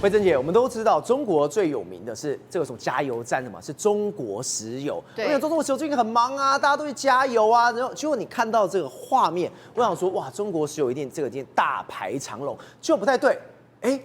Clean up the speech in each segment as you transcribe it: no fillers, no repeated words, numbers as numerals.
惠貞姐，我們都知道中國最有名的是这种加油站的嘛，是中國石油。我想中國石油最近很忙啊，大家都去加油啊。然后結果你看到這個畫面，我想說哇，中國石油一定大排長龍，就不太對。哎，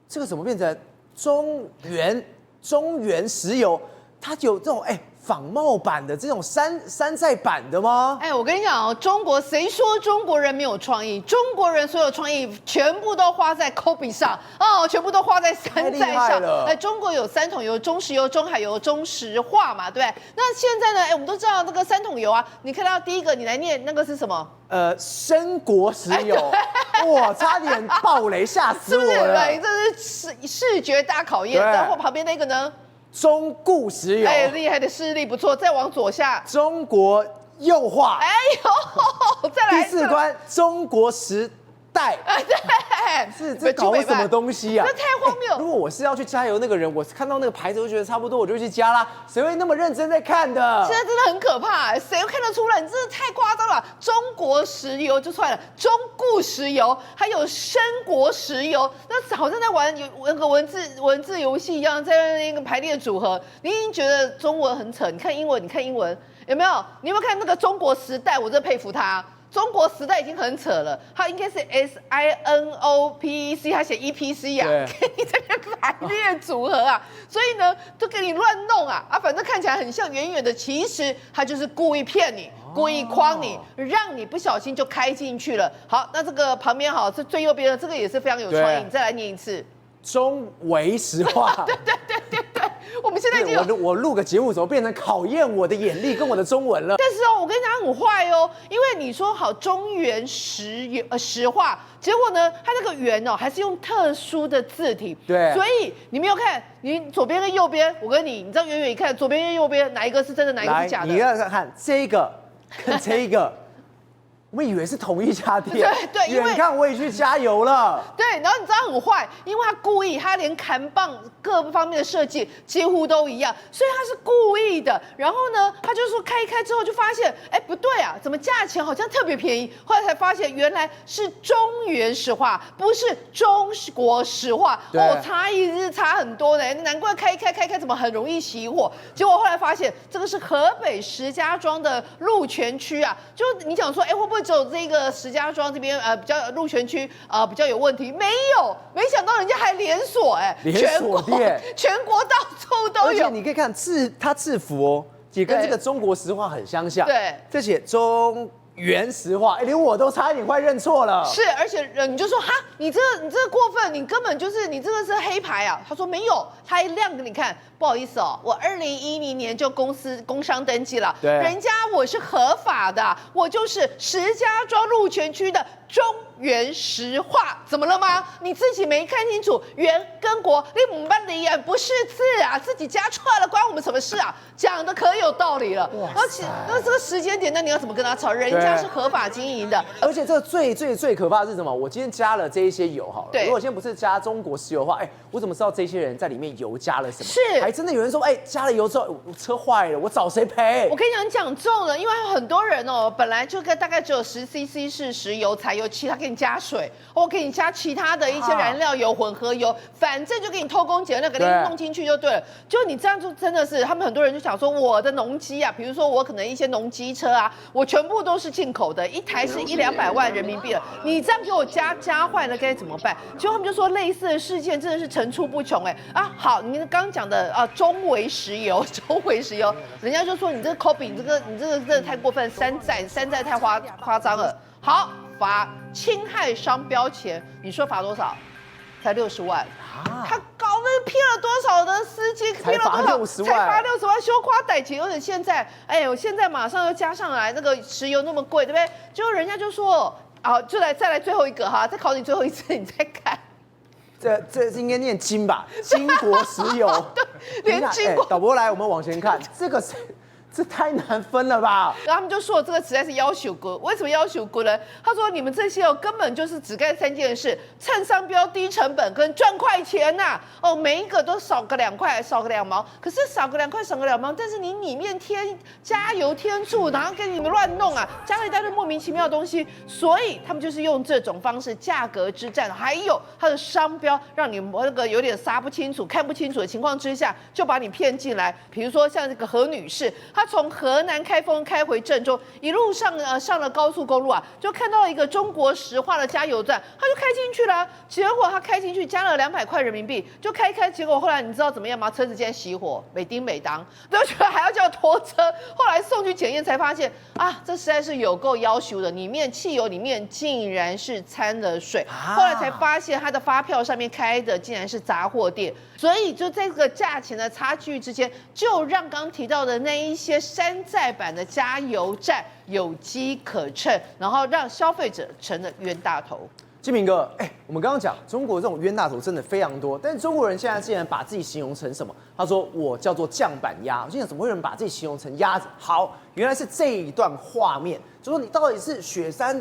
這個怎麼變成中原石油？它有這種仿冒版的這種山寨版的嗎？我跟你講哦，中國誰說中國人沒有創意？中國人所有創意全部都花在 copy 上哦，全部都花在山寨上。中國有3桶油：中石油、中海油、中石化嘛，对不對？那現在呢？我們都知道這個3桶油啊，你看到第一個，你來念那個是什麼？申國石油，哇，差點爆雷，嚇死我了！是不是？這是視覺大考驗。然後旁邊那個呢？中固石油，厲害的視力不錯。再往左下，中國釉化，再來第4關，中國時代，对，这搞什麼東西啊？這太荒謬！如果我是要去加油那個人，我看到那個牌子，我覺得差不多，我就去加啦。誰會那麼認真在看的？現在真的很可怕，誰會看得出來？你真的太誇張了。中國石油就算了，中固石油，還有申國石油，那好像在玩那個文字遊戲一樣，在那個排列組合。你已經覺得中文很扯，你看英文，有沒有？你有沒有看那個中國時代？我真的佩服他。中國時代已經很扯了，它應該是 SINOPEC， 它寫 EPC 啊，給你這個排列組合啊，所以呢，就給你亂弄啊，反正看起來很像遠遠的，其實它就是故意騙你，故意誆你，讓你不小心就開進去了。好，那這個旁邊好是最右邊的，這個也是非常有創意，你再來念一次。中維石化，對，我們現在已經我錄個節目，怎麼變成考驗我的眼力跟我的中文了？但是我跟你講很壞哦，因為你說好中原石化，結果呢，它那個原還是用特殊的字體，對，所以你沒有看，你左邊跟右邊，我跟你知道遠遠一看，左邊跟右邊哪一個是真的，哪一個是假的？你要看這個跟這個。我們以為是同一家店，對，因為你看我也去加油了。對，然後你知道很壞，因為他故意，他連扛棒各方面的設計幾乎都一樣，所以他是故意的。然後呢，他就說開一開之後就發現，不對啊，怎麼價錢好像特別便宜？後來才發現原來是中原石化，不是中國石化，差異是差很多的，難怪開怎麼很容易熄火。結果後來發現這個是河北石家莊的鹿泉區啊，就你講說，會不會？只有這個石家莊這邊比較鹿泉區比較有問題，沒有，沒想到人家還連鎖連鎖店，全國到處都有。而且你可以看它制服哦，也跟這個中國石化很相像。對，這寫中原石化，連我都差一點快認錯了。是，而且你就說哈，你這個過分，你根本就是你這個是黑牌啊。他說沒有，他還亮給你看。不好意思哦，我2010年就工商登記了，人家我是合法的，我就是石家莊鹿泉區的中原石化，怎麼了嗎？你自己沒看清楚原跟國，你母班的眼不識字啊，自己加錯了，關我們什麼事啊？講的可有道理了。而且那這個時間點，那你要怎麼跟他吵？人家是合法經營的，而且這個最可怕的是什麼？我今天加了這一些油好了，如果今天不是加中國石油的話，我怎麼知道這些人在裡面油加了什麼？是。真的有人說，加了油之後車壞了，我找誰賠？我跟你講，你講中了，因為很多人本來就大概只有10cc 是石油、柴油，其他給你加水，我給你加其他的一些燃料油、混合油，反正就給你偷工減料，給你弄進去就對了。就你這樣就真的是，他們很多人就想說，我的農機啊，比如說我可能一些農機車啊，我全部都是進口的，一台是100-200萬人民幣了，你這樣給我加壞了該怎麼辦？結果他們就說，類似的事件真的是層出不窮。好，你剛剛講的中維石油，人家就說你這個 copy，你這個真的太過分，山寨太誇張了。好，罰侵害商標權，你說罰多少？才60萬。他搞那騙了多少的司機？騙了多少？才罰60萬，羞誇歹情。而且現在，我現在馬上又加上來，那個石油那麼貴，對不對？結果人家就說，再來最後一個哈，再考你最後一次，你再看。這應該念金吧？金國石油，對，連金國。導播來，我們往前看，這太難分了吧？然後他們就說這個實在是要求過，為什麼要求過呢？他說你们這些根本就是只幹3件事：蹭商標、低成本跟賺快錢吶。每一個都少個2塊，少個2毛。可是少個2塊，少個2毛，但是你裡面添加油添醋，然後跟你們亂弄啊，加了一大堆莫名其妙的東西。所以他們就是用這種方式，價格之戰，還有它的商標，讓你那個有點殺不清楚、看不清楚的情況之下，就把你騙進來。比如說像這個何女士，她從河南開封開回鄭州，一路上上了高速公路啊，就看到一個中國石化的加油站，她就開進去了。結果她開進去加了200塊人民幣，就開，結果後來你知道怎麼樣嗎？車子竟然熄火，美丁美當，都覺得還要叫拖車。後來送去檢驗才發現啊，這實在是有夠要求的，裡面汽油裡面竟然是摻了水。後來才發現它的發票上面開的竟然是雜貨店，所以就在這個價錢的差距之間，就讓剛提到的那一些山寨版的加油站有機可乘，然後讓消費者成了冤大頭。金明哥，我們剛剛講中國這種冤大頭真的非常多，但是中國人現在竟然把自己形容成什麼？他說我叫做醬板鴨。我心想怎麼會有人把自己形容成鴨子？好，原來是這一段畫面，就說你到底是雪山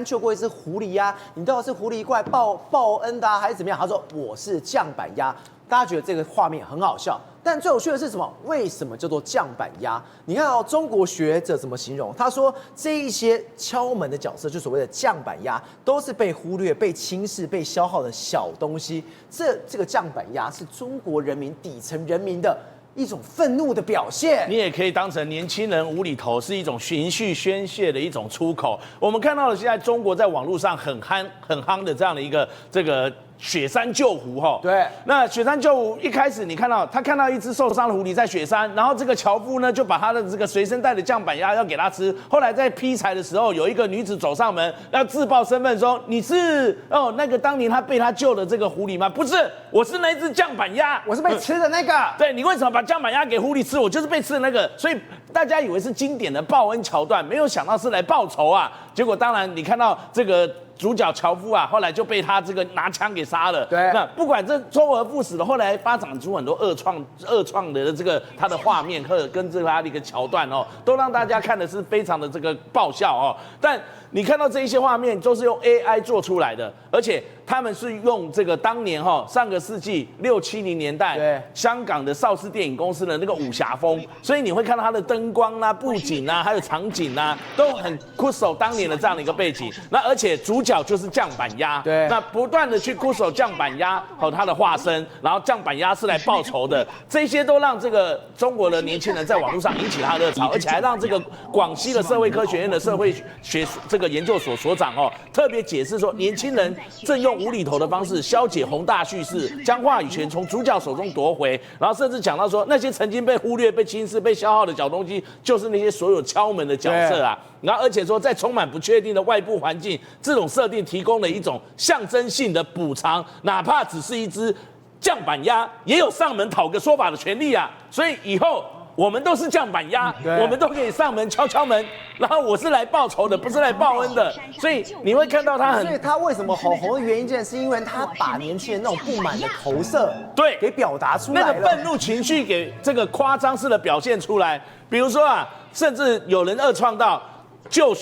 救過一隻狐狸呀？你到底是狐狸過來報恩的還是怎麼樣？他說我是醬板鴨。大家覺得這個畫面很好笑，但最有趣的是什麼？為什麼叫做醬板鴨？你看哦，中國學者怎麼形容？他說這一些敲門的角色，就所謂的醬板鴨，都是被忽略、被輕視、被消耗的小東西。這個醬板鴨是中國人民底層人民的一種憤怒的表現。你也可以當成年輕人無厘頭，是一種情緒宣洩的一種出口。我們看到了現在中國在網絡上很夯的這樣的一個這個。雪山救狐哈，对，那雪山救狐一開始你看到他看到一隻受傷的狐狸在雪山，然後這個樵夫呢就把他的這個隨身帶的醬板鴨要給他吃。後來在劈柴的時候，有一個女子走上門要自報身份說：“你是那個當年他被他救的這個狐狸嗎？”“不是，我是那隻醬板鴨，我是被吃的那個。”“對，你為什麼把醬板鴨給狐狸吃？我就是被吃的那個。”所以大家以為是經典的報恩橋段，沒有想到是來報仇啊。結果當然你看到這個。主角樵夫啊，後來就被他這個拿槍給殺了。對，那不管這周而復始的，後來發展出很多惡創的這個他的畫面和跟這個他的一個橋段哦，都讓大家看的是非常的這個爆笑哦。但你看到這一些畫面都是用 AI 做出來的，而且他們是用這個當年上個世紀60、70年代香港的邵氏電影公司的那個武俠風，所以你會看到它的燈光啊、布景啊，還有場景啊，都很酷手當年的這樣的一個背景。那而且主角就是醬板鴨，對，那不斷的去酷手醬板鴨和它的化身，然後醬板鴨是來報仇的，這些都讓這個中國的年輕人在網絡上引起他的熱潮，而且還讓這個廣西的社會科學院的社會學這個研究所所長特別解釋說，年輕人正用無厘頭的方式消解宏大敘事，將話語權從主角手中奪回，然後甚至講到說，那些曾經被忽略、被輕視、被消耗的小東西，就是那些所有敲門的角色啊。然後而且說，在充滿不確定的外部環境，這種設定提供了一種象徵性的補償，哪怕只是一隻醬板鴨，也有上門討個說法的權利啊。所以以後我們都是醬板鴨，我們都可以上門敲門，然後我是來報仇的，不是來報恩的。所以你會看到他很，所以他為什麼很紅的原因，是因為他把年輕人那種不滿的投射，對，給表達出來了，那個憤怒情緒給這個誇張式的表現出來。比如說啊，甚至有人惡創到救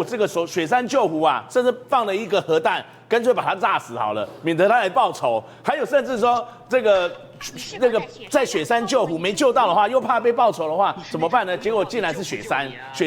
這個雪山救狐啊，甚至放了一個核彈，乾脆把他炸死好了，免得他來報仇。還有甚至說那個在雪山救狐沒救到的話，又怕被報仇的話，怎麼辦呢？結果竟然是雪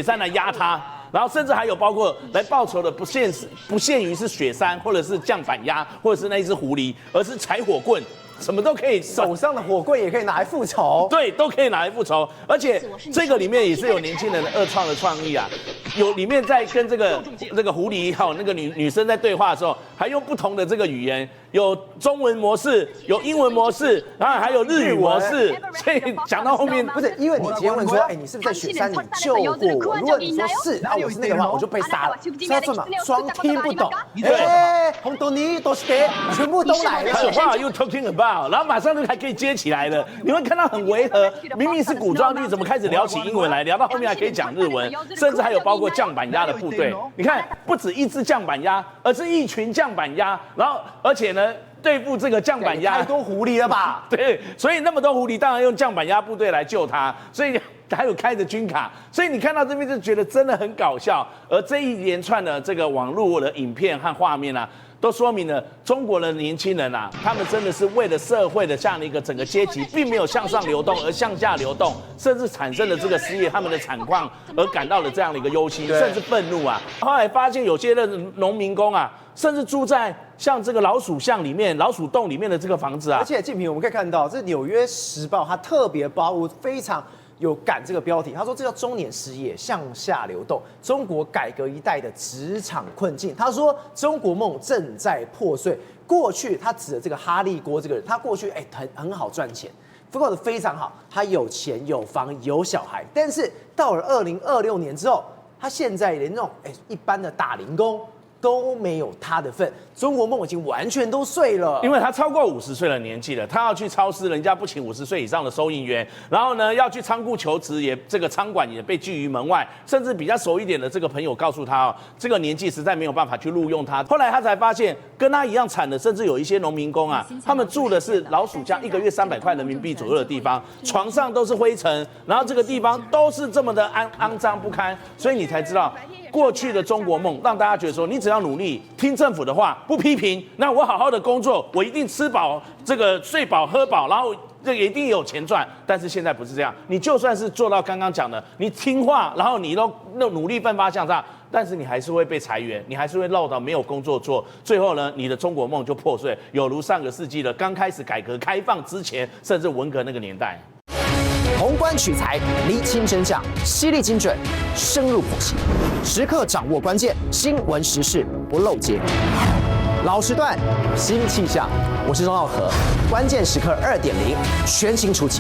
山來壓他。然後甚至還有包括來報仇的不限於是雪山或者是醬板鴨或者是那一隻狐狸，而是柴火棍。什麼都可以，手上的火棍也可以拿來復仇，對，都可以拿來復仇。而且這個裡面也是有年輕人的惡創的創意啊，有裡面在跟這個狐狸還有那個女生在對話的時候，還用不同的這個語言，有中文模式，有英文模式，然後還有日語模式。所以講到後面，不是因為你今天問說，你是不是在雪山裡救過我？如果你說是，然後我是那個的話，我就被殺了。現在說嘛，雙聽不懂。紅豆泥都是給，全部都來了。What are you talking about？然後馬上就還可以接起來了，你會看到很違和，明明是古裝劇，怎麼開始聊起英文來？聊到後面還可以講日文，甚至還有包括醬板鴨的部隊。你看，不止一隻醬板鴨，而是一群醬板鴨。然後，而且呢，對付這個醬板鴨，太多狐狸了吧？對，所以那麼多狐狸，當然用醬板鴨部隊來救他。所以還有開着軍卡，所以你看到這邊就覺得真的很搞笑。而這一連串的這個網絡的影片和畫面啊，都說明了中國的年輕人啊，他們真的是為了社會的这樣的一個整個階級，並沒有向上流動，而向下流動，甚至產生了這個失業，他們的慘況而感到了這樣的一個憂心，甚至憤怒啊。後來發現有些的農民工啊，甚至住在像這個老鼠巷裡面、老鼠洞裡面的這個房子啊。而且靜平，我們可以看到，這《紐約時報》它特別包覆非常有感這個標題，他說這叫中年失業向下流動，中國改革一代的職場困境。他說中國夢正在破碎。過去他指的這個哈利波這個人，他過去很好賺錢，過得非常好，他有錢有房有小孩，但是到了2026年之後，他現在連那種一般的打零工都沒有他的份，中國夢已經完全都碎了。因為他超過50歲的年紀了，他要去超市，人家不請50歲以上的收銀員，然後呢要去倉庫求職，也這個倉管也被拒於門外，甚至比較熟一點的這個朋友告訴他哦，這個年紀實在沒有辦法去錄用他。後來他才發現，跟他一樣慘的，甚至有一些農民工啊，他們住的是老鼠巷，1個月300塊人民幣左右的地方，床上都是灰塵，然後這個地方都是這麼的骯髒不堪，所以你才知道。過去的中國夢讓大家覺得說，你只要努力聽政府的話，不批評，那我好好的工作，我一定吃飽，這個睡飽喝飽，然後這個一定有錢賺。但是現在不是這樣，你就算是做到剛剛講的，你聽話，然後你都努力奮發向上，但是你還是會被裁員，你還是會落到沒有工作做，最後呢，你的中國夢就破碎，有如上個世紀的剛開始改革開放之前，甚至文革那個年代。宏觀取材，釐清真相，犀利精準，深入剖析，時刻掌握關鍵新聞時事，不漏接。老時段，新氣象，我是鍾耀和，關鍵時刻2.0，全新出擊。